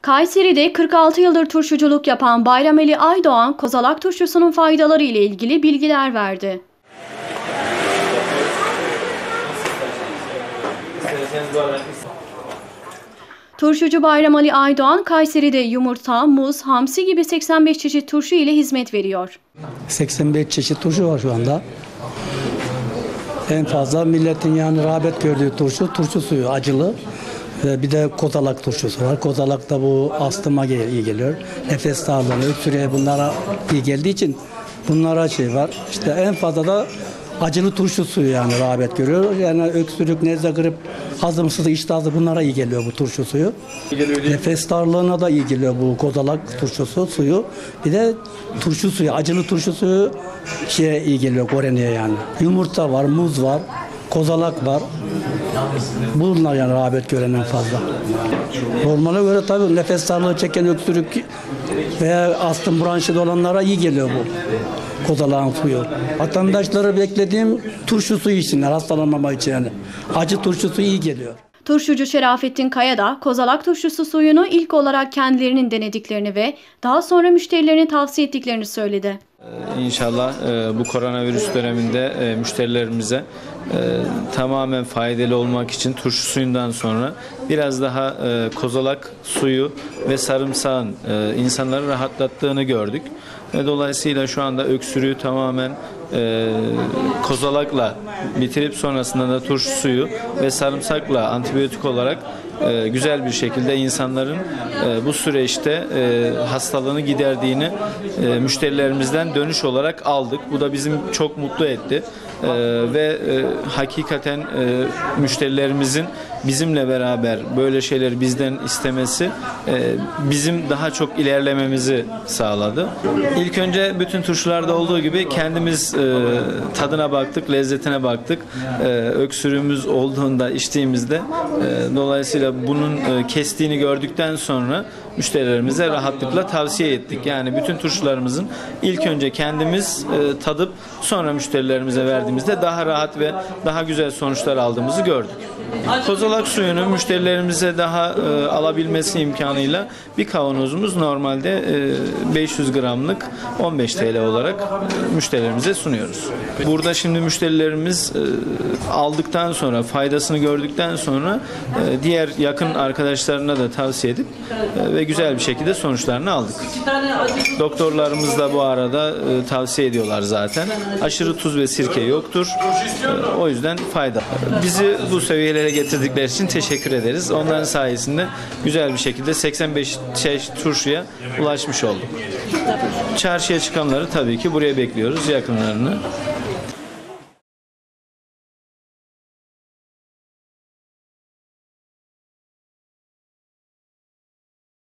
Kayseri'de 46 yıldır turşuculuk yapan Bayrameli Aydoğan, kozalak turşusunun faydaları ile ilgili bilgiler verdi. Turşucu Bayrameli Aydoğan, Kayseri'de yumurta, muz, hamsi gibi 85 çeşit turşu ile hizmet veriyor. 85 çeşit turşu var şu anda. En fazla milletin yani rağbet gördüğü turşu suyu acılı. Bir de kozalak turşusu var. Kozalak da bu astıma iyi geliyor. Nefes darlığına, öksürüğe bunlara iyi geldiği için bunlara şey var. İşte en fazla da acılı turşu suyu yani rağbet görüyor. Yani öksürük, nezle, grip, hazımsızlık, iştahsızlık bunlara iyi geliyor bu turşu suyu. Nefes darlığına da iyi geliyor bu kozalak turşusu suyu. Bir de turşu suyu, acılı turşu suyu iyi geliyor Kore'ye yani. Yumurta var, muz var, kozalak var. Bunlar yani rağbet gören en fazla. Normale göre tabii nefes darlığı çeken, öksürük veya astım bronşit olanlara iyi geliyor bu kozalağın suyu. Vatandaşları beklediğim turşu suyu içsinler hastalanmama için yani. Acı turşu suyu iyi geliyor. Turşucu Şerafettin Kaya da kozalak turşusu suyunu ilk olarak kendilerinin denediklerini ve daha sonra müşterilerine tavsiye ettiklerini söyledi. İnşallah bu koronavirüs döneminde müşterilerimize tamamen faydalı olmak için turşu suyundan sonra biraz daha kozalak suyu ve sarımsağın insanları rahatlattığını gördük. Dolayısıyla şu anda öksürüğü tamamen kozalakla bitirip sonrasında da turşu suyu ve sarımsakla antibiyotik olarak güzel bir şekilde insanların bu süreçte hastalığını giderdiğini müşterilerimizden dönüş olarak aldık. Bu da bizim çok mutlu etti ve hakikaten müşterilerimizin bizimle beraber böyle şeyleri bizden istemesi bizim daha çok ilerlememizi sağladı. İlk önce bütün turşularda olduğu gibi kendimiz tadına baktık, lezzetine baktık. Öksürüğümüz olduğunda, içtiğimizde dolayısıyla bunun kestiğini gördükten sonra müşterilerimize rahatlıkla tavsiye ettik. Yani bütün turşularımızın ilk önce kendimiz tadıp sonra müşterilerimize verdiğimizde daha rahat ve daha güzel sonuçlar aldığımızı gördük. Kozalak suyunu müşterilerimize daha alabilmesi imkanıyla bir kavanozumuz normalde 500 gramlık 15 TL olarak müşterilerimize sunuyoruz. Burada şimdi müşterilerimiz aldıktan sonra, faydasını gördükten sonra diğer yakın arkadaşlarına da tavsiye edip ve güzel bir şekilde sonuçlarını aldık. Doktorlarımız da bu arada tavsiye ediyorlar zaten. Aşırı tuz ve sirke yoktur. O yüzden fayda. Bizi bu seviyelere getirdikleri için teşekkür ederiz. Onların sayesinde güzel bir şekilde 85 çeşit turşuya ulaşmış olduk. Çarşıya çıkanları tabii ki buraya bekliyoruz, yakınlarını.